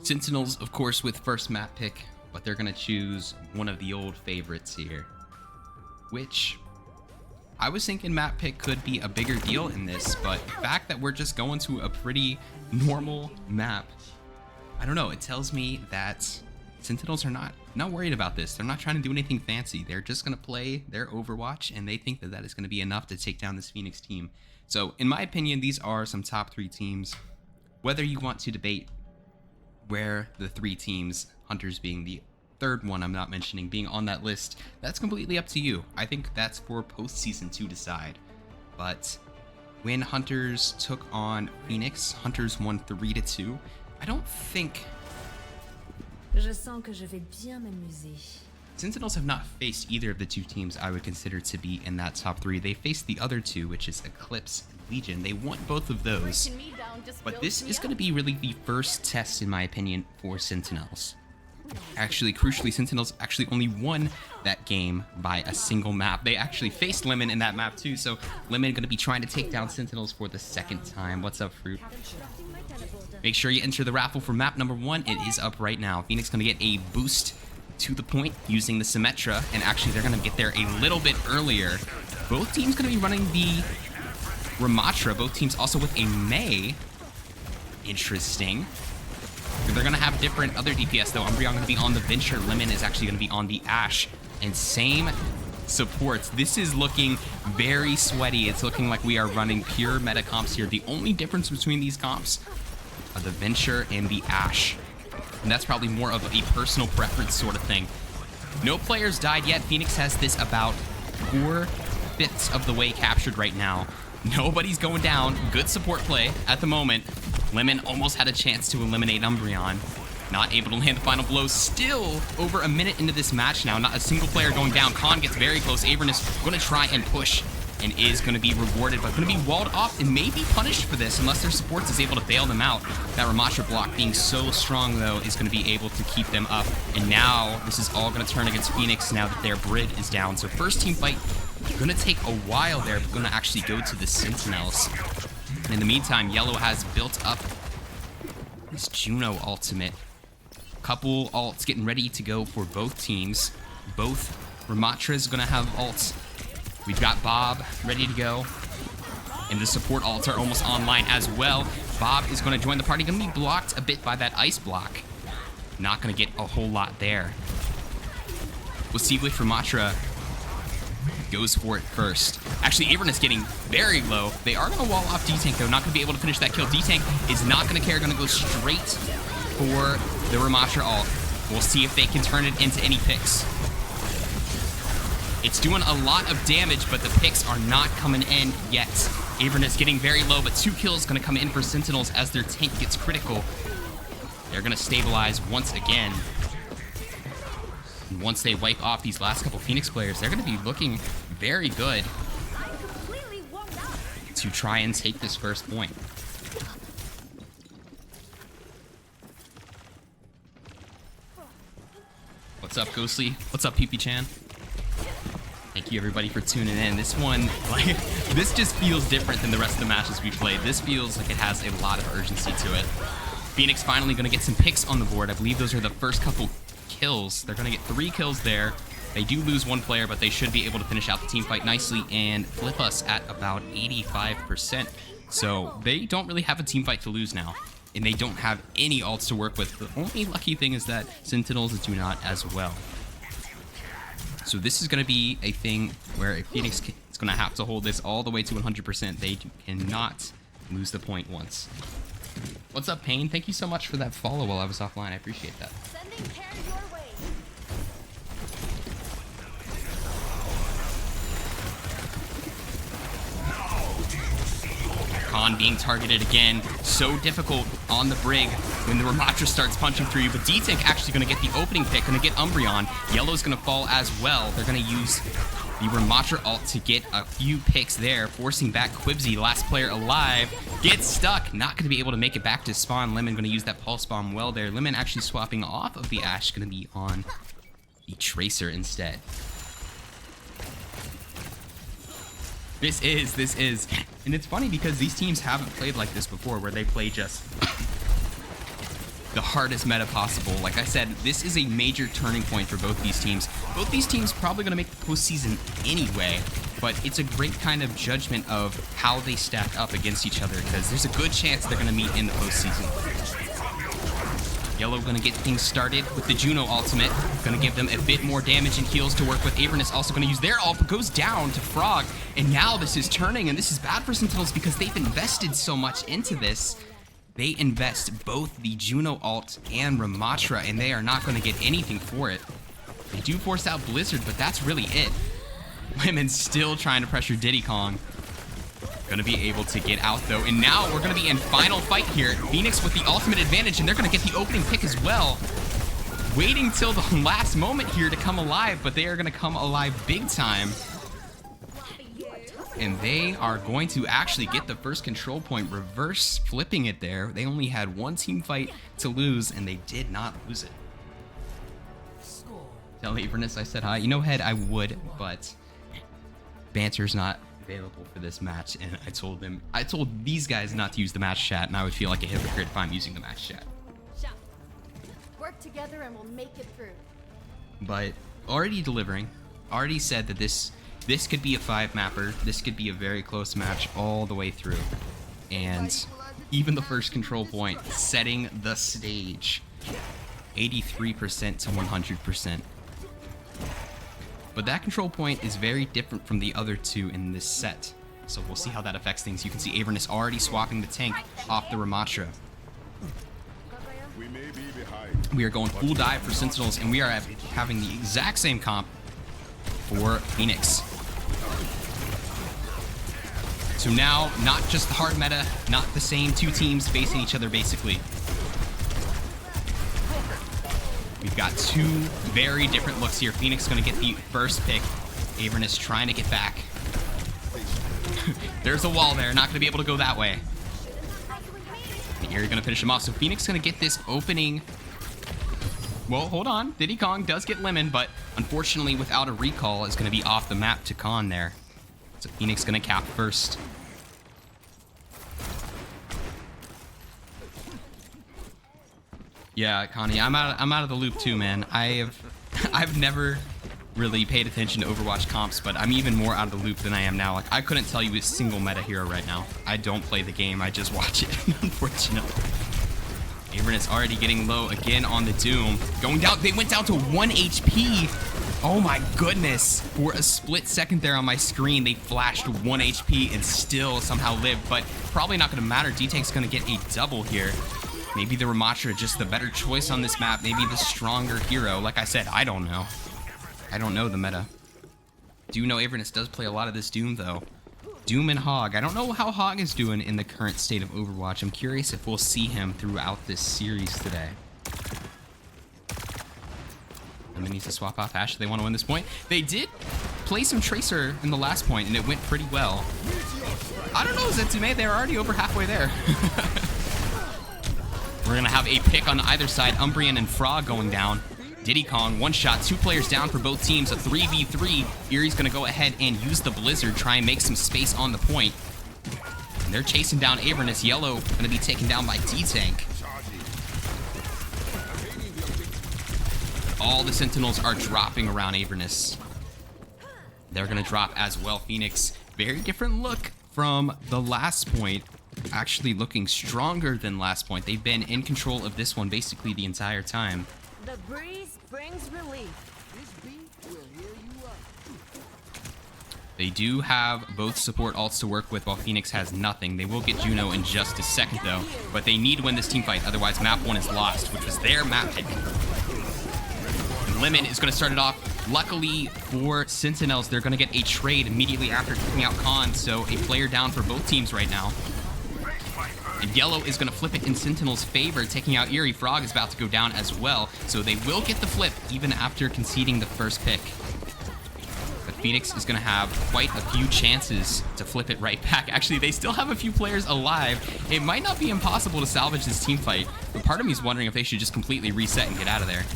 Sentinels, of course, with first map pick, but they're going to choose one of the old favorites here, which I was thinking map pick could be a bigger deal in this, but the fact that we're just going to a pretty normal map, I don't know, it tells me that Sentinels are not worried about this. They're not trying to do anything fancy. They're just going to play their Overwatch, and they think that that is going to be enough to take down this Phoenix team. So, in my opinion, these are some top 3 teams. Whether you want to debate where the 3 teams, Hunters being the third one I'm not mentioning, being on that list, that's completely up to you. I think that's for postseason to decide. But when Hunters took on Phoenix, Hunters won 3-2. I don't think... Je sens que je vais bien m'amuser. Sentinels have not faced either of the 2 teams I would consider to be in that top 3. They faced the other 2, which is Eclipse and Legion. They won both of those. But this is going to be really the first test, in my opinion, for Sentinels. Actually, crucially, Sentinels actually only won that game by a single map. They actually faced Lemon in that map too, so Lemon going to be trying to take down Sentinels for the second time. What's up, Fruit? Make sure you enter the raffle for map number 1. It is up right now. Phoenix going to get a boost to the point using the Symmetra, and actually they're going to get there a little bit earlier. Both teams going to be running the Ramatra. Both teams also with a Mei. Interesting. They're going to have different other DPS, though. Umbreon going to be on the Venture. Lemon is actually going to be on the Ashe. And same supports. This is looking very sweaty. It's looking like we are running pure meta comps here. The only difference between these comps are the Venture and the Ashe. And that's probably more of a personal preference sort of thing. No players died yet. Phoenix has this about 4/5 of the way captured right now. Nobody's going down. Good support play at the moment. Lemon almost had a chance to eliminate Umbreon. Not able to land the final blow. Still over a minute into this match now. Not a single player going down. Khan gets very close. Avernus going to try and push and is going to be rewarded, but going to be walled off and maybe punished for this unless their supports is able to bail them out. That Ramatra block being so strong, though, is going to be able to keep them up. And now this is all going to turn against Phoenix now that their Brid is down. So first team fight going to take a while there, but going to actually go to the Sentinels. And in the meantime, Yellow has built up this Juno ultimate. Couple ults getting ready to go for both teams. Both Ramatras going to have ults. We've got Bob ready to go. And the support ults are almost online as well. Bob is going to join the party. Going to be blocked a bit by that ice block. Not going to get a whole lot there. We'll see if Ramatra goes for it first. Actually, Avernus getting very low. They are going to wall off D-Tank, though. Not going to be able to finish that kill. D-Tank is not going to care. Going to go straight for the Ramatra ult. We'll see if they can turn it into any picks. It's doing a lot of damage, but the picks are not coming in yet. Avernus getting very low, but 2 kills going to come in for Sentinels as their tank gets critical. They're going to stabilize once again. And once they wipe off these last couple Phoenix players, they're going to be looking very good to try and take this first point. What's up, Ghostly? What's up, PP-chan? Thank you, everybody, for tuning in. This one, like, this just feels different than the rest of the matches we played. This feels like it has a lot of urgency to it. Phoenix finally going to get some picks on the board. I believe those are the first couple kills. They're going to get 3 kills there. They do lose 1 player, but they should be able to finish out the team fight nicely and flip us at about 85%. So they don't really have a team fight to lose now, and they don't have any ults to work with. The only lucky thing is that Sentinels do not as well. So this is going to be a thing where if Phoenix is going to have to hold this all the way to 100%. They cannot lose the point once. What's up, Payne? Thank you so much for that follow while I was offline. I appreciate that. Sending care your way. Khan being targeted again. So difficult on the Brig when the Ramatra starts punching through you. But D-Tank actually going to get the opening pick, going to get Umbreon. Yellow's going to fall as well. They're going to use the Ramatra ult to get a few picks there, forcing back Quibsy, last player alive. Gets stuck. Not going to be able to make it back to spawn. Lemon going to use that pulse bomb well there. Lemon actually swapping off of the Ashe, going to be on the Tracer instead. This is. And it's funny because these teams haven't played like this before, where they play just the hardest meta possible. Like I said, this is a major turning point for both these teams. Both these teams probably going to make the postseason anyway, but it's a great kind of judgment of how they stack up against each other, because there's a good chance they're going to meet in the postseason. Yellow going to get things started with the Juno ultimate. Going to give them a bit more damage and heals to work with. Avernus also going to use their ult, but goes down to Frog. And now this is turning, and this is bad for Sentinels because they've invested so much into this. They invest both the Juno ult and Ramatra, and they are not going to get anything for it. They do force out Blizzard, but that's really it. Women's still trying to pressure Diddy Kong. Gonna be able to get out though, and now we're gonna be in final fight here. Phoenix with the ultimate advantage, and they're gonna get the opening pick as well. Waiting till the last moment here to come alive, but they are gonna come alive big time. And they are going to actually get the first control point, reverse flipping it there. They only had one team fight to lose, and they did not lose it. Tell Avernus I said hi. You know, Head, I would, but Banter's not available for this match, and I told these guys not to use the match chat, and I would feel like a hypocrite if I'm using the match chat. Work together and we'll make it through. But already delivering, already said that this could be a 5-mapper, this could be a very close match all the way through, and even the first control point setting the stage, 83% to 100%. But that control point is very different from the other two in this set. So we'll see how that affects things. You can see Avernus already swapping the tank off the Ramatra. We are going full dive for Sentinels, and we are having the exact same comp for Phoenix. So now, not just the hard meta, not the same two teams facing each other basically. We've got two very different looks here. Phoenix going to get the first pick. Avernus trying to get back. There's a wall there. Not going to be able to go that way. And Eerie going to finish him off. So Phoenix going to get this opening. Well, hold on. Diddy Kong does get Lemon, but unfortunately without a recall is going to be off the map to Khan there. So Phoenix going to cap first. Yeah, Connie, I'm out of the loop too, man. I've never really paid attention to Overwatch comps, but I'm even more out of the loop than I am now. Like, I couldn't tell you a single meta hero right now. I don't play the game, I just watch it, unfortunately. Avernus already getting low again on the Doom. Going down, they went down to 1 HP. Oh my goodness. For a split second there on my screen, they flashed 1 HP and still somehow lived, but probably not gonna matter. D-Tank's gonna get a double here. Maybe the Ramatra just the better choice on this map. Maybe the stronger hero. Like I said, I don't know. I don't know the meta. Do know Avernus does play a lot of this Doom, though. Doom and Hog. I don't know how Hog is doing in the current state of Overwatch. I'm curious if we'll see him throughout this series today. Lemon needs to swap off Ash if they want to win this point. They did play some Tracer in the last point, and it went pretty well. I don't know, Zetsume. They're already over halfway there. We're going to have a pick on either side. Umbreon and Frog going down. Diddy Kong, one shot, 2 players down for both teams. A 3v3. Erie's going to go ahead and use the Blizzard, try and make some space on the point. And they're chasing down Avernus. Yellow going to be taken down by D-Tank. All the Sentinels are dropping around Avernus. They're going to drop as well. Phoenix, very different look from the last point. Actually looking stronger than last point. They've been in control of this one basically the entire time. The breeze brings relief. This beat will heal you up. They do have both support ults to work with while Phoenix has nothing. They will get Juno in just a second though, but they need to win this team fight, otherwise map 1 is lost, which was their map pick. And Lemon is going to start it off. Luckily for Sentinels, they're going to get a trade immediately after kicking out Khan, so a player down for both teams right now. And Yellow is going to flip it in Sentinel's favor, taking out Eerie. Frog is about to go down as well, so they will get the flip even after conceding the first pick. But Phoenix is going to have quite a few chances to flip it right back. Actually, they still have a few players alive. It might not be impossible to salvage this team fight, but part of me is wondering if they should just completely reset and get out of there.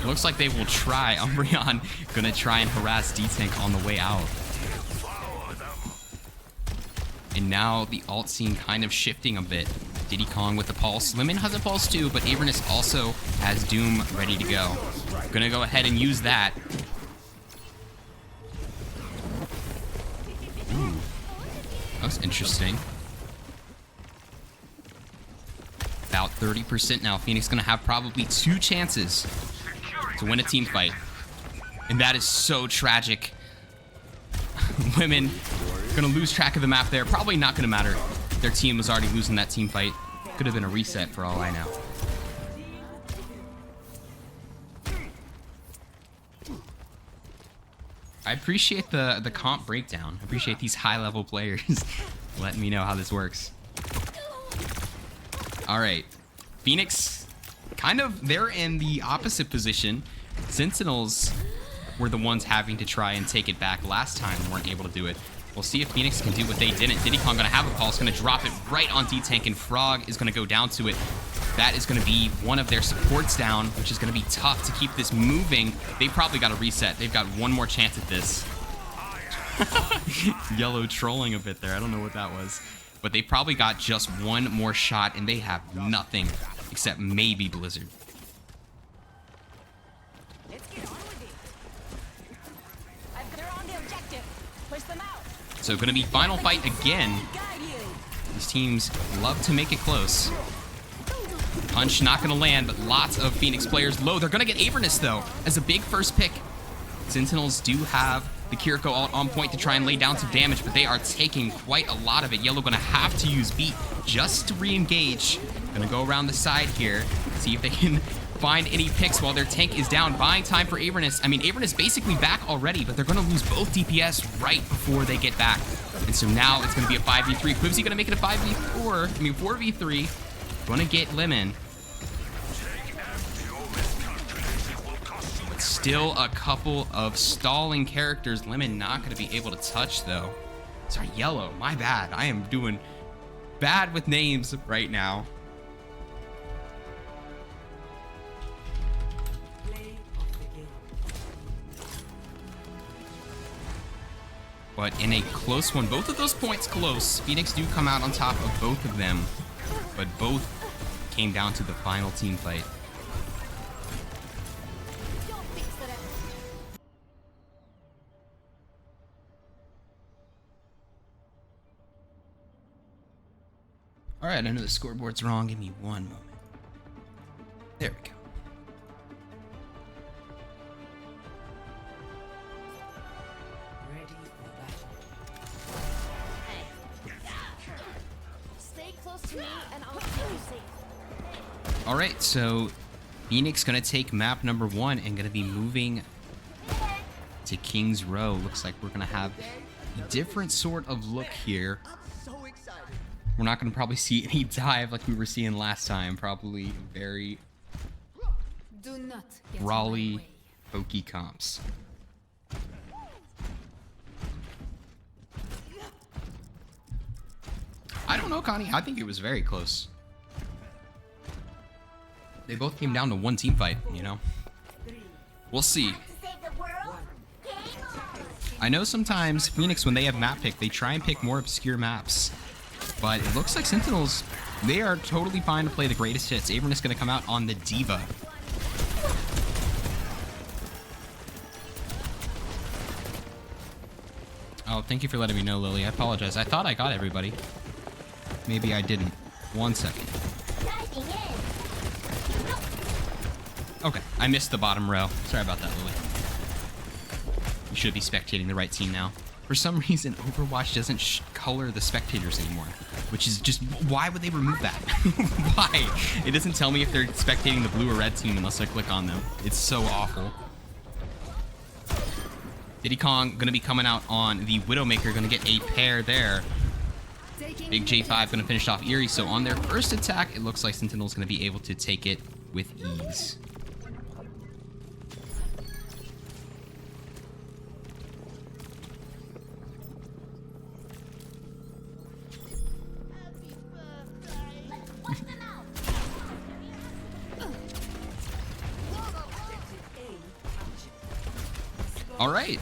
It looks like they will try. Umbreon going to try and harass D-Tank on the way out. And now the alt scene kind of shifting a bit. Diddy Kong with the pulse. Lemon has a pulse too, but Avernus also has Doom ready to go. Gonna go ahead and use that. Ooh. That was interesting. About 30% now. Phoenix gonna have probably 2 chances to win a team fight. And that is so tragic. Women gonna lose track of the map there. Probably not gonna matter. Their team was already losing that team fight. Could have been a reset for all I know. I appreciate the comp breakdown. I appreciate these high-level players letting me know how this works. All right. Phoenix, kind of, they're in the opposite position. Sentinels were the ones having to try and take it back last time and weren't able to do it. We'll see if Phoenix can do what they didn't. Diddy Kong gonna have a pulse, gonna drop it right on D-Tank, and Frog is gonna go down to it. That is gonna be one of their supports down, which is gonna be tough to keep this moving. They probably got to reset. They've got one more chance at this. Yellow trolling a bit there. I don't know what that was. But they probably got just one more shot, and they have nothing except maybe Blizzard. Let's get on with it. They're on the objective. Push them out. So gonna be final fight again. These teams love to make it close. Punch not gonna land, but lots of Phoenix players low. They're gonna get Avernus though, as a big first pick. Sentinels do have the Kiriko ult on point to try and lay down some damage, but they are taking quite a lot of it. Yellow gonna have to use Beat just to re-engage. Gonna go around the side here, see if they can find any picks while their tank is down. Buying time for Avernus. I mean, Avernus basically back already, but they're gonna lose both DPS right before they get back. And so now it's gonna be a 5v3. Quivsy gonna make it a 5v4, I mean 4v3. Gonna get Lemon. But still a couple of stalling characters. Lemon not gonna be able to touch though. Sorry, Yellow, my bad. I am doing bad with names right now. But in a close one, both of those points close. Phoenix do come out on top of both of them, but both came down to the final team fight. All right, I know the scoreboard's wrong. Give me one moment. There we go. All right, so Phoenix gonna take map number 1 and gonna be moving to King's Row. Looks like we're gonna have a different sort of look here. We're not gonna probably see any dive like we were seeing last time. Probably very Raleigh pokey comps. I don't know, Connie. I think it was very close. They both came down to one team fight, you know? We'll see. I know sometimes Phoenix, when they have map pick, they try and pick more obscure maps. But it looks like Sentinels, they are totally fine to play the greatest hits. Avernus is going to come out on the Diva. Oh, thank you for letting me know, Lily. I apologize. I thought I got everybody. Maybe I didn't. 1 second. Okay, I missed the bottom row. Sorry about that, Lily. You should be spectating the right team now. For some reason, Overwatch doesn't color the spectators anymore, which is just, why would they remove that? Why? It doesn't tell me if they're spectating the blue or red team unless I click on them. It's so awful. Diddy Kong gonna be coming out on the Widowmaker, gonna get a pair there. Big J5 gonna finish off Eerie, so on their first attack, it looks like Sentinel's gonna be able to take it with ease. All right.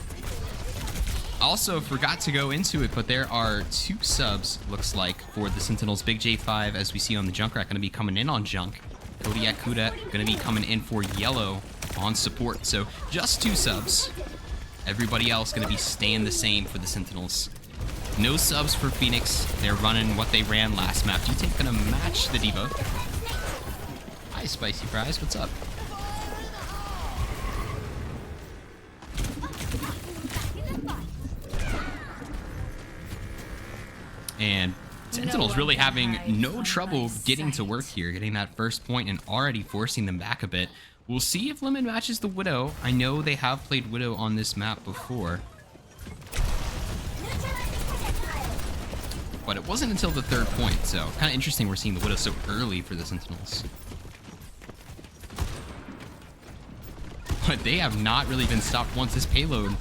Also forgot to go into it, but there are 2 subs, looks like, for the Sentinels. Big J5, as we see on the Junkrat, going to be coming in on Junk. Kodiak Kuda going to be coming in for Yellow on support. So just 2 subs. Everybody else going to be staying the same for the Sentinels. No subs for Phoenix. They're running what they ran last map. G-Tank going to match the Diva. Hi, Spicy Fries. What's up? And Sentinels really having no trouble getting to work here, getting that first point and already forcing them back a bit. We'll see if Lemon matches the Widow. I know they have played Widow on this map before, but it wasn't until the 3rd point, so kind of interesting we're seeing the Widow so early for the Sentinels. But they have not really been stopped once. This payload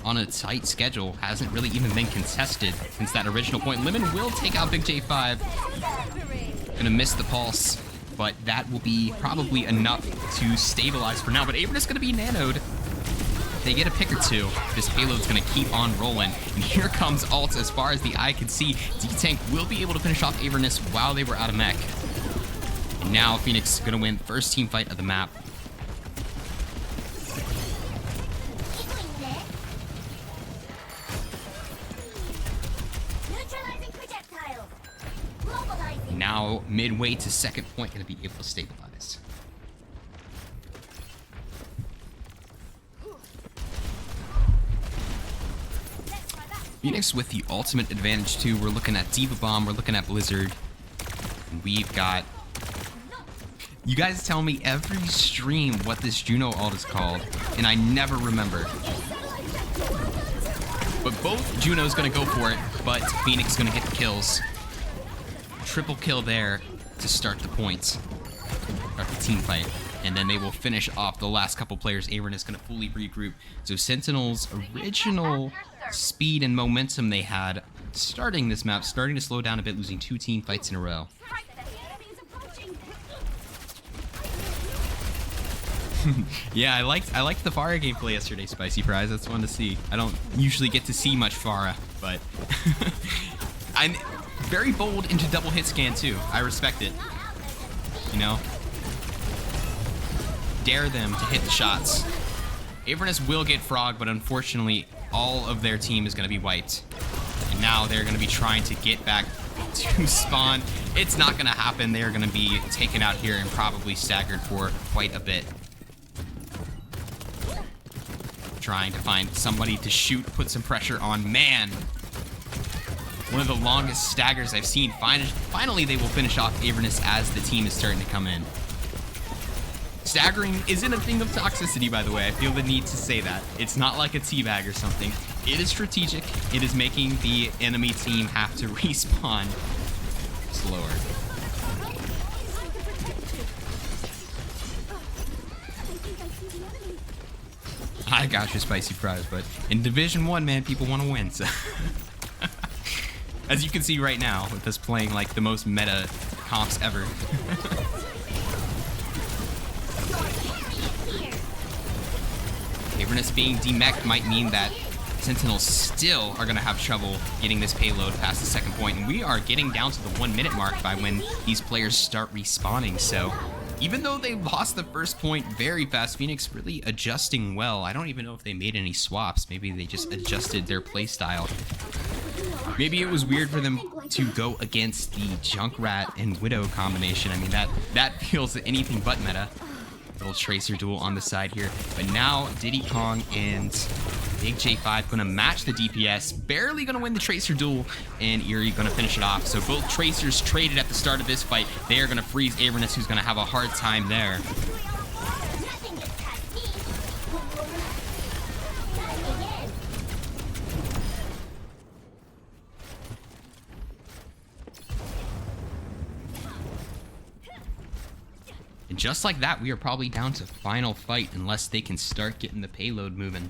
on a tight schedule hasn't really even been contested since that original point. Lemon will take out Big J5. Gonna miss the pulse, but that will be probably enough to stabilize for now. But Avernus gonna be nanoed. If they get a pick or 2, this payload's gonna keep on rolling. And here comes ult as far as the eye can see. D-Tank will be able to finish off Avernus while they were out of mech. And now Phoenix gonna win first team fight of the map. Now, midway to 2nd point, going to be able to stabilize. Phoenix with the ultimate advantage, too. We're looking at Diva Bomb. We're looking at Blizzard. And we've got... You guys tell me every stream what this Juno ult is called, and I never remember. But both Juno's going to go for it, but Phoenix going to get the kills. Triple kill there to start the points, start the team fight, and then they will finish off the last couple players. Avernus is going to fully regroup. So Sentinels' original speed and momentum they had starting this map, starting to slow down a bit, losing 2 team fights in a row. Yeah, I liked the Pharah gameplay yesterday, Spicy Fries. That's fun to see. I don't usually get to see much Pharah, but I'm very bold into double hit scan too. I respect it. You know? Dare them to hit the shots. Avernus will get frog, but unfortunately all of their team is going to be wiped. And now they're going to be trying to get back to spawn. It's not going to happen. They're going to be taken out here and probably staggered for quite a bit. Trying to find somebody to shoot, put some pressure on. Man, one of the longest staggers I've seen. Finally, they will finish off Avernus as the team is starting to come in. Staggering isn't a thing of toxicity, by the way. I feel the need to say that. It's not like a teabag or something. It is strategic. It is making the enemy team have to respawn slower. I got you, Spicy Fries, but in Division 1, man, people want to win, so... As you can see right now, with us playing, like, the most meta comps ever. Avernus being demeched might mean that Sentinels still are going to have trouble getting this payload past the 2nd point, and we are getting down to the 1 minute mark by when these players start respawning, so... Even though they lost the 1st point very fast, Phoenix really adjusting well. I don't even know if they made any swaps. Maybe they just adjusted their playstyle. Maybe it was weird for them to go against the Junkrat and Widow combination. I mean, that feels anything but meta. Little Tracer duel on the side here. But now Diddy Kong and Big J5 going to match the DPS. Barely going to win the Tracer duel. And Eerie going to finish it off. So both Tracers traded at the start of this fight. They are going to freeze Avernus, who's going to have a hard time there. And just like that, we are probably down to final fight unless they can start getting the payload moving.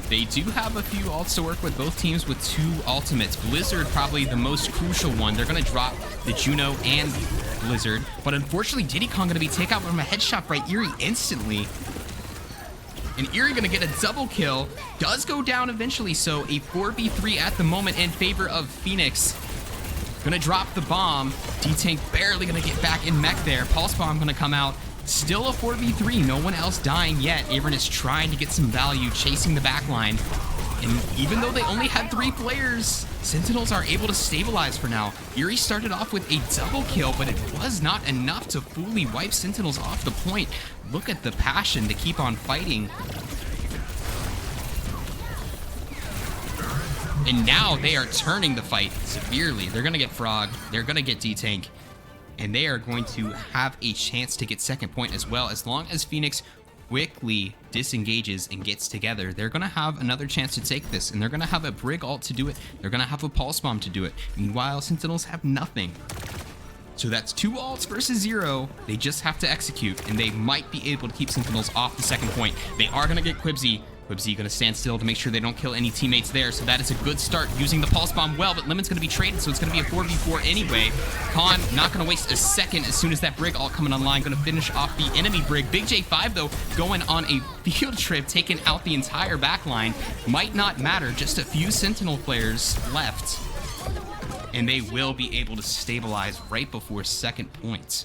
They do have a few ults to work with, both teams with 2 ultimates. Blizzard probably the most crucial one. They're going to drop the Juno and Blizzard. But unfortunately, Diddy Kong going to be taken out from a headshot by Eerie instantly. And Eerie going to get a double kill. Does go down eventually, so a 4v3 at the moment in favor of Phoenix. Gonna drop the bomb. D-Tank barely gonna get back in mech there. Pulse bomb gonna come out. Still a 4v3. No one else dying yet. Avern is trying to get some value, chasing the backline. And even though they only had 3 players, Sentinels are able to stabilize for now. Eerie started off with a double kill, but it was not enough to fully wipe Sentinels off the point. Look at the passion to keep on fighting. And now they are turning the fight severely. They're going to get Frog. They're going to get D-Tank. And they are going to have a chance to get second point as well. As long as Phoenix quickly disengages and gets together, they're going to have another chance to take this. And they're going to have a Brig ult to do it. They're going to have a Pulse Bomb to do it. Meanwhile, Sentinels have nothing. So that's 2 ults versus 0. They just have to execute. And they might be able to keep Sentinels off the second point. They are going to get Quibsy. Quibsy going to stand still to make sure they don't kill any teammates there. So that is a good start using the Pulse Bomb well, but Lemon's going to be traded, so it's going to be a 4v4 anyway. Khan not going to waste a second as soon as that Brig all coming online. Going to finish off the enemy Brig. Big J5, though, going on a field trip, taking out the entire backline. Might not matter. Just a few Sentinel players left. And they will be able to stabilize right before second point.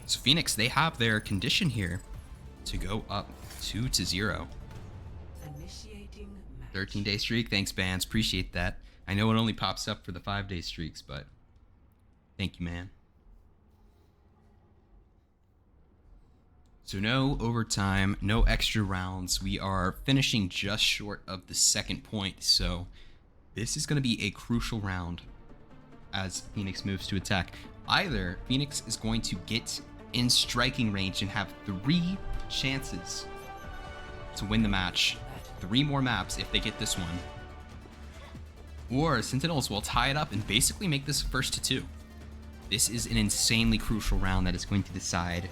So Phoenix, they have their condition here to go up 2-0. 13-day streak. Thanks, Bands. Appreciate that. I know it only pops up for the 5-day streaks, but thank you, man. So no overtime, no extra rounds. We are finishing just short of the second point. So this is going to be a crucial round as Phoenix moves to attack. Either Phoenix is going to get in striking range and have 3 chances to win the match. 3 more maps if they get this one. Or Sentinels will tie it up and basically make this first to 2. This is an insanely crucial round that is going to decide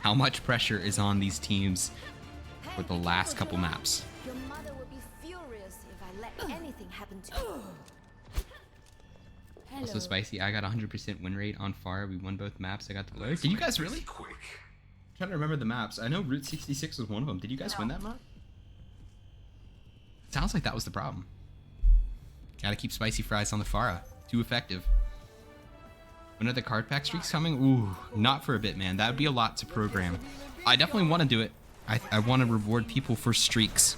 how much pressure is on these teams for the last couple maps. Your mother would be furious if I let anything happen to you. Also spicy, I got 100% win rate on Far. We won both maps. I got the blur. Did you guys really? I'm trying to remember the maps. I know Route 66 was one of them. Did you guys win that map? Sounds like that was the problem. Gotta keep spicy fries on the Farah. Too effective. When are the card pack streaks coming? Ooh, not for a bit, man. That would be a lot to program. I definitely want to do it. I want to reward people for streaks.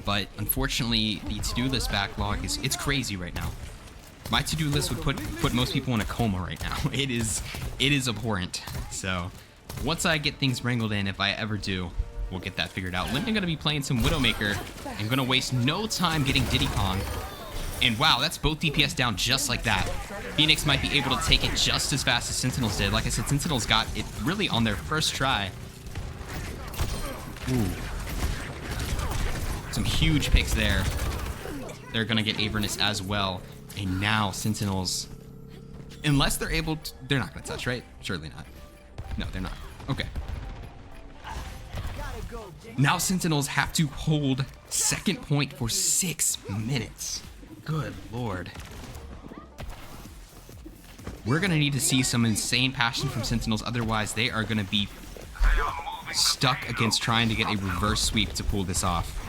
But unfortunately, the to-do list backlog it's crazy right now. My to-do list would put most people in a coma right now. It is abhorrent. So once I get things wrangled in, if I ever do, we'll get that figured out. Linden gonna be playing some Widowmaker and gonna waste no time getting Diddy Kong. And wow, that's both DPS down just like that. Phoenix might be able to take it just as fast as Sentinels did. Like I said, Sentinels got it really on their first try. Ooh. Some huge picks there. They're gonna get Avernus as well. And now Sentinels, unless they're able to, they're not gonna touch, right? Surely not. No, they're not. Okay. Now Sentinels have to hold second point for 6 minutes. Good Lord. We're gonna need to see some insane passion from Sentinels, otherwise they are gonna be stuck against trying to get a reverse sweep to pull this off.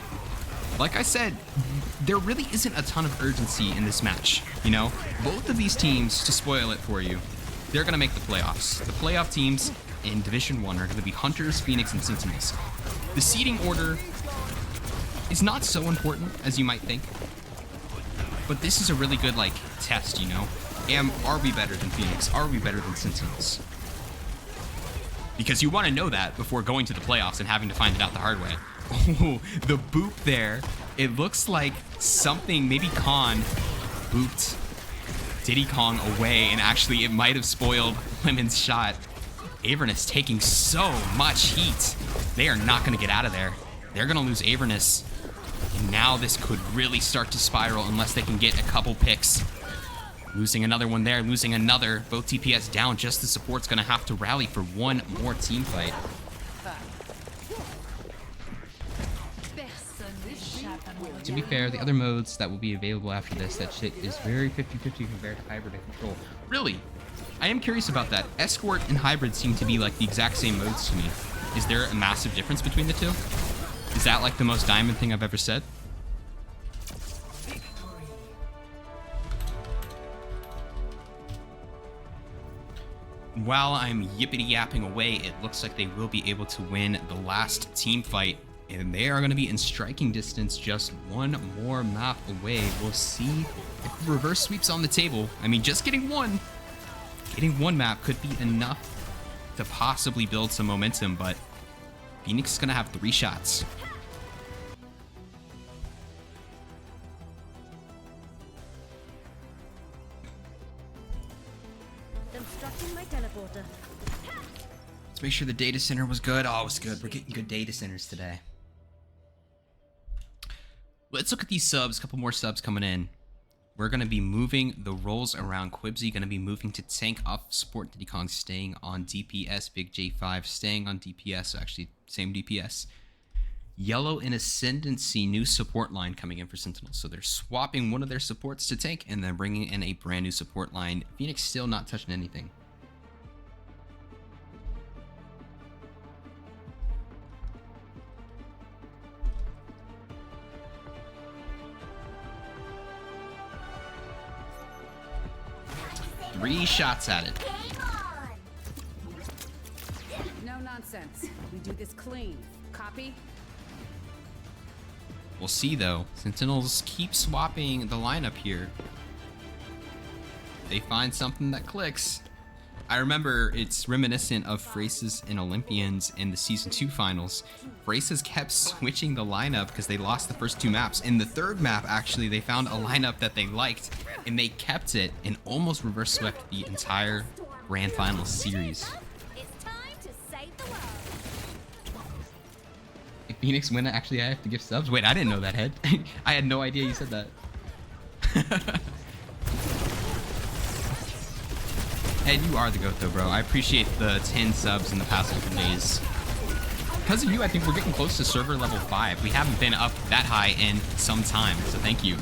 Like I said, there really isn't a ton of urgency in this match, you know? Both of these teams, to spoil it for you, they're gonna make the playoffs. The playoff teams in Division 1 are gonna be Hunters, Phoenix, and Sentinels. The seeding order is not so important as you might think, but this is a really good, like, test, you know? Are we better than Phoenix? Are we better than Sentinels? Because you want to know that before going to the playoffs and having to find it out the hard way. Oh, the boop there. It looks like something, maybe Khan booped Diddy Kong away, and actually it might have spoiled Lemon's shot. Avernus taking so much heat. They are not going to get out of there. They're going to lose Avernus. And now this could really start to spiral unless they can get a couple picks. Losing another one there, losing another. Both DPS down. Just the support's going to have to rally for one more team fight. To be fair, the other modes that will be available after this, that shit is very 50-50 compared to Hybrid and Control. Really? I am curious about that. Escort and Hybrid seem to be like the exact same modes to me. Is there a massive difference between the two? Is that like the most diamond thing I've ever said? While I'm yippity-yapping away, it looks like they will be able to win the last team fight. And they are going to be in striking distance, just one more map away. We'll see if reverse sweep's on the table. I mean, just getting one map could be enough to possibly build some momentum, but Phoenix is going to have 3 shots. Constructing my teleporter. Let's make sure the data center was good. Oh, it was good. We're getting good data centers today. Let's look at these subs. A couple more subs coming in. We're going to be moving the roles around. Quibsy going to be moving to tank off support. Diddy Kong staying on DPS. Big J5 staying on DPS. So actually, same DPS. Yellow and Ascendancy, new support line coming in for Sentinels. So they're swapping one of their supports to tank and then bringing in a brand new support line. Phoenix still not touching anything. Three shots at it. No nonsense. We do this clean. Copy? We'll see though. Sentinels keep swapping the lineup here. They find something that clicks. I remember it's reminiscent of Phrases and Olympians in the Season 2 finals. Phrases kept switching the lineup because they lost the first 2 maps. In the 3rd map, actually, they found a lineup that they liked, and they kept it and almost reverse swept the entire Grand Finals series. It's time to save the world. If Phoenix win, actually, I have to give subs? Wait, I didn't know that, Head. I had no idea you said that. Ed, you are the GOAT though, bro. I appreciate the 10 subs in the past couple days. Because of you, I think we're getting close to server level 5. We haven't been up that high in some time, so thank you.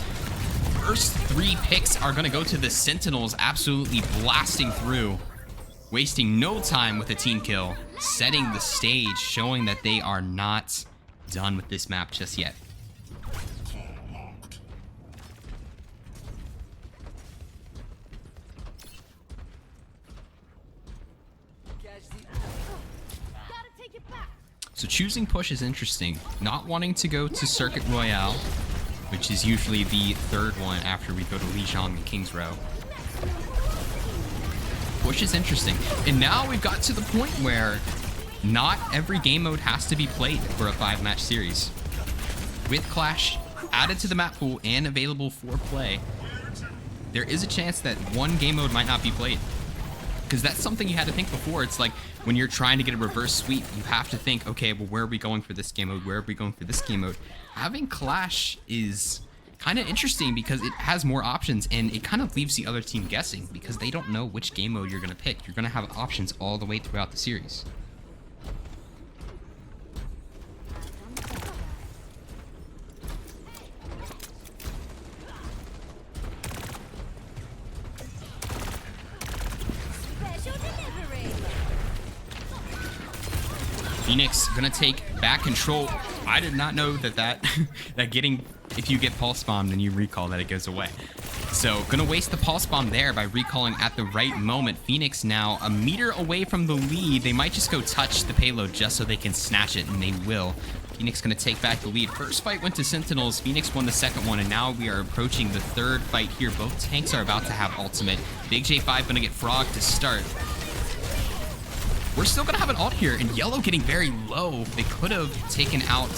First 3 picks are going to go to the Sentinels, absolutely blasting through. Wasting no time with a team kill. Setting the stage, showing that they are not done with this map just yet. So choosing push is interesting. Not wanting to go to Circuit Royale, which is usually the 3rd one after we go to Lijiang and King's Row. Push is interesting. And now we've got to the point where not every game mode has to be played for a 5-match series. With Clash added to the map pool and available for play, there is a chance that one game mode might not be played. Because that's something you had to think before. It's like when you're trying to get a reverse sweep, you have to think, okay, well, where are we going for this game mode? Where are we going for this game mode? Having Clash is kind of interesting because it has more options and it kind of leaves the other team guessing because they don't know which game mode you're going to pick. You're going to have options all the way throughout the series. Phoenix gonna take back control. I did not know that getting, if you get pulse bomb, then you recall that it goes away. So gonna waste the pulse bomb there by recalling at the right moment. Phoenix now a meter away from the lead. They might just go touch the payload just so they can snatch it, and they will. Phoenix gonna take back the lead. First fight went to Sentinels. Phoenix won the 2nd one, and now we are approaching the 3rd fight here. Both tanks are about to have ultimate. Big J5 gonna get frog to start. We're still gonna have an ult here, and Yellow getting very low. They could have taken out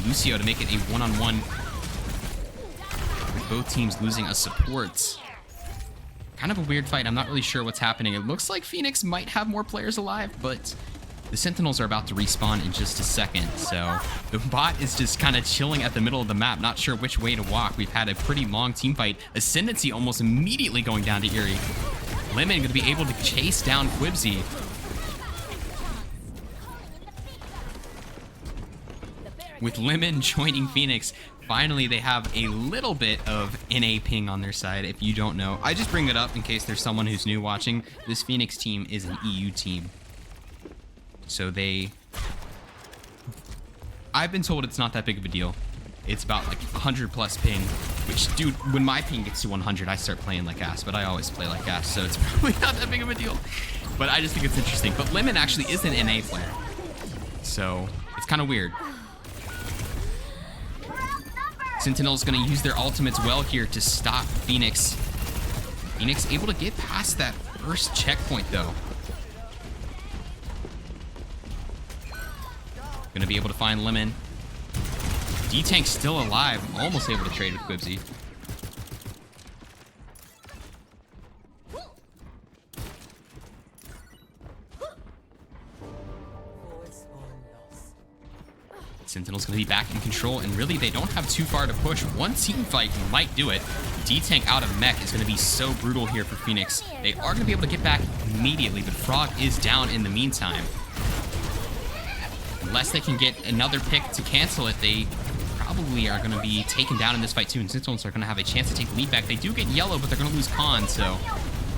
Lucio to make it a 1-on-1. With both teams losing a support. Kind of a weird fight. I'm not really sure what's happening. It looks like Phoenix might have more players alive, but The Sentinels are about to respawn in just a second, so the bot is just kind of chilling at the middle of the map, not sure which way to walk. We've had a pretty long team fight. Ascendancy almost immediately going down to Eerie. Lemon going to be able to chase down Quibsy. With Lemon joining Phoenix, finally they have a little bit of NA ping on their side, if you don't know. I just bring it up in case there's someone who's new watching. This Phoenix team is an EU team. So I've been told it's not that big of a deal. It's about like 100 plus ping, which, dude, when my ping gets to 100, I start playing like ass, but I always play like ass, so it's probably not that big of a deal. But I just think it's interesting. But Lemon actually is an NA player, so it's kind of weird. Sentinel's gonna use their ultimates well here to stop Phoenix. Phoenix able to get past that first checkpoint though. Gonna be able to find Lemon. D-Tank's still alive, almost able to trade with Quibsy. Sentinel's gonna be back in control, and really they don't have too far to push. One team fight might do it. D-Tank out of mech is gonna be so brutal here for Phoenix. They are gonna be able to get back immediately, but Frog is down in the meantime. Unless they can get another pick to cancel it, they probably are going to be taken down in this fight too, and Sentinels are going to have a chance to take the lead back. They do get yellow, but they're going to lose Con, so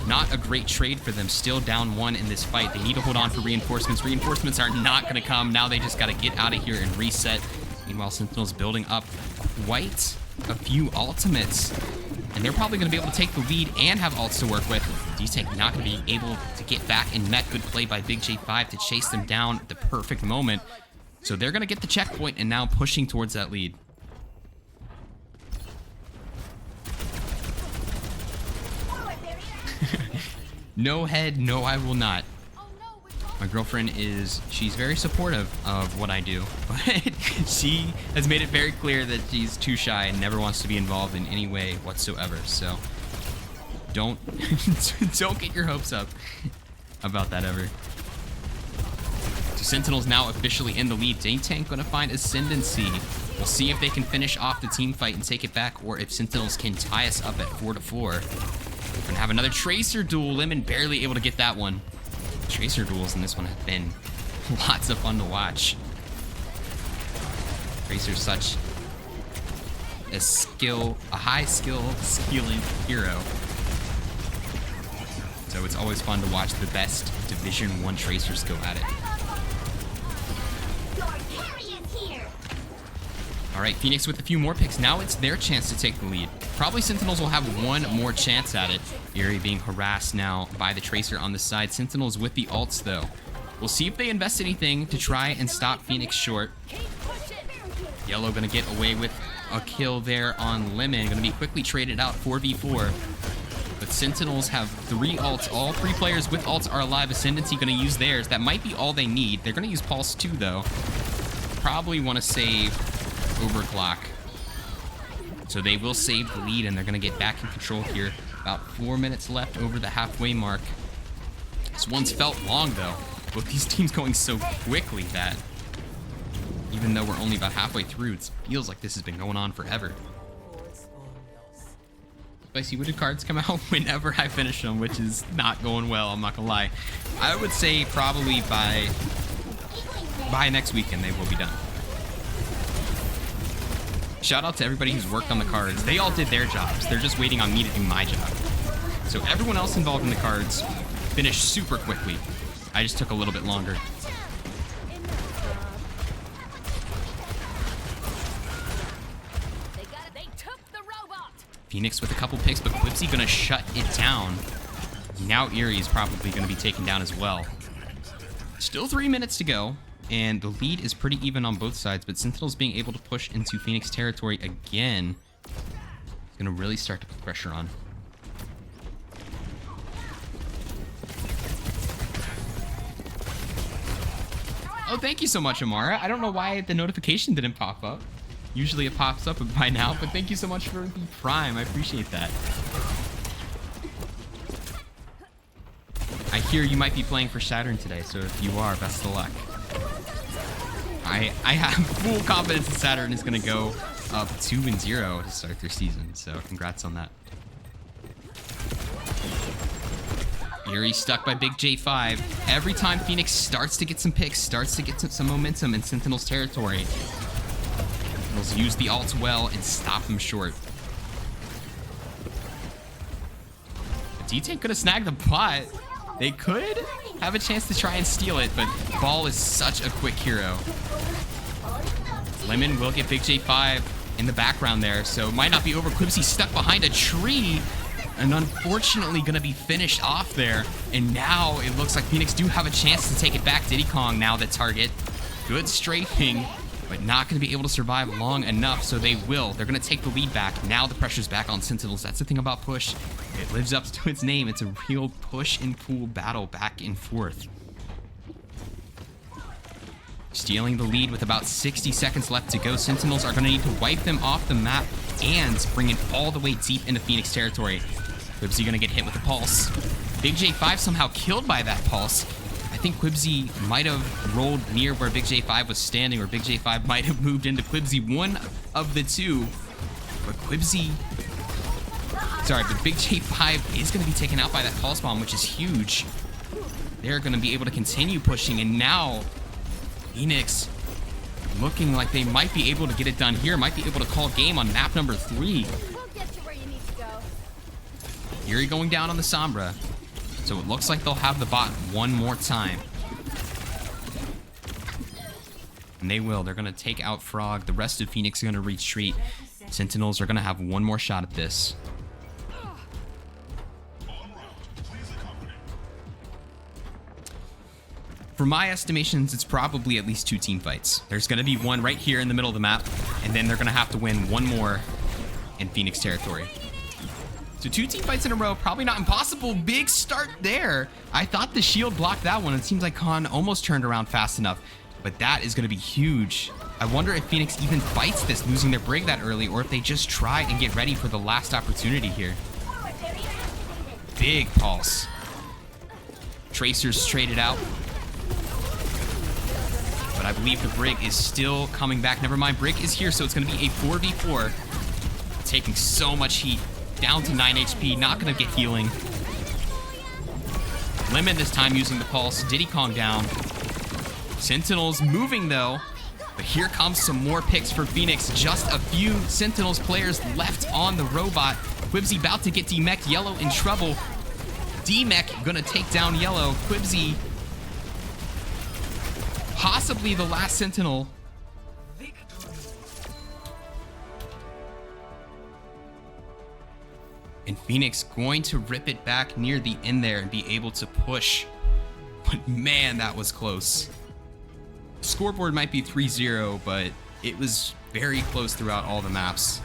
not a great trade for them. Still down 1 in this fight. They need to hold on for reinforcements. Reinforcements are not going to come. Now they just got to get out of here and reset. Meanwhile, Sentinels building up quite a few ultimates, and they're probably going to be able to take the lead and have ults to work with. D-Tank not going to be able to get back in mech. Good play by Big J5 to chase them down at the perfect moment. So they're going to get the checkpoint and now pushing towards that lead. No head, no I will not. My girlfriend she's very supportive of what I do, but she has made it very clear that she's too shy and never wants to be involved in any way whatsoever. So don't get your hopes up about that ever. Sentinels now officially in the lead. D-Tank gonna find Ascendancy. We'll see if they can finish off the team fight and take it back, or if Sentinels can tie us up at 4-4. We're gonna have another Tracer duel. Lemon barely able to get that one. Tracer duels in this one have been lots of fun to watch. Tracer's such a high skill skilling hero. So it's always fun to watch the best Division 1 Tracers go at it. Alright, Phoenix with a few more picks. Now it's their chance to take the lead. Probably Sentinels will have one more chance at it. Eerie being harassed now by the Tracer on the side. Sentinels with the ults, though. We'll see if they invest anything to try and stop Phoenix short. Yellow gonna get away with a kill there on Lemon. Gonna be quickly traded out 4v4. But Sentinels have 3 ults. All 3 players with ults are alive. Ascendancy gonna use theirs. That might be all they need. They're gonna use Pulse too, though. Probably want to save Overclock. So they will save the lead, and they're going to get back in control here. About 4 minutes left over the halfway mark. This one's felt long, though. Both these teams going so quickly that even though we're only about halfway through, it feels like this has been going on forever. Spicy Wooded cards come out whenever I finish them, which is not going well, I'm not going to lie. I would say probably by next weekend they will be done. Shout out to everybody who's worked on the cards. They all did their jobs. They're just waiting on me to do my job. So everyone else involved in the cards finished super quickly. I just took a little bit longer. Phoenix with a couple picks, but Quibsy gonna shut it down. Now Eerie is probably gonna be taken down as well. Still 3 minutes to go. And the lead is pretty even on both sides, but Sentinels being able to push into Phoenix territory again is going to really start to put pressure on. Oh, thank you so much, Amara. I don't know why the notification didn't pop up. Usually it pops up by now, but thank you so much for the Prime. I appreciate that. I hear you might be playing for Saturn today, so if you are, best of luck. I have full confidence that Saturn is going to go up 2-0 to start their season, so congrats on that. Yuri stuck by Big J5. Every time Phoenix starts to get some picks, starts to get some momentum in Sentinels territory, Sentinels use the ult well and stop them short. D-Tank could have snagged the bot. They could have a chance to try and steal it, but Ball is such a quick hero. Lemon will get Big J5 in the background there, so it might not be over. Quibsy stuck behind a tree and unfortunately going to be finished off there. And now it looks like Phoenix do have a chance to take it back. Diddy Kong now the target. Good strafing, but not going to be able to survive long enough, so they will. They're going to take the lead back. Now the pressure's back on Sentinels. That's the thing about Push. It lives up to its name. It's a real push and pull battle back and forth. Stealing the lead with about 60 seconds left to go. Sentinels are going to need to wipe them off the map and bring it all the way deep into Phoenix territory. Quibsy going to get hit with the pulse. Big J5 somehow killed by that pulse. I think Quibsy might have rolled near where Big J5 was standing, or Big J5 might have moved into Quibsy. One of the two. But Quibsy... Sorry, but Big J5 is going to be taken out by that pulse bomb, which is huge. They're going to be able to continue pushing, and now Phoenix looking like they might be able to get it done here, might be able to call game on map number 3. We'll get you where you need to go. Yuri going down on the Sombra. So it looks like they'll have the bot one more time. And they will. They're going to take out Frog. The rest of Phoenix are going to retreat. Sentinels are going to have one more shot at this. For my estimations, it's probably at least 2 team fights. There's going to be one right here in the middle of the map, and then they're going to have to win one more in Phoenix territory. So 2 team fights in a row, probably not impossible. Big start there. I thought the shield blocked that one. It seems like Khan almost turned around fast enough, but that is going to be huge. I wonder if Phoenix even fights this, losing their Brig that early, or if they just try and get ready for the last opportunity here. Big pulse. Tracers traded out. But I believe the Brig is still coming back. Never mind, Brig is here, so it's going to be a 4v4. Taking so much heat. Down to 9 HP, not going to get healing. Lemon this time using the pulse. Diddy Kong down. Sentinels moving though. But here comes some more picks for Phoenix. Just a few Sentinels players left on the robot. Quibsy about to get D-Mech. Yellow in trouble. D-Mech going to take down Yellow. Quibsy possibly the last Sentinel. And Phoenix going to rip it back near the end there and be able to push. But man, that was close. Scoreboard might be 3-0, but it was very close throughout all the maps.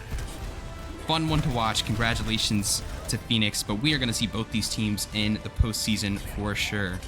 Fun one to watch. Congratulations to Phoenix, but we are going to see both these teams in the postseason for sure.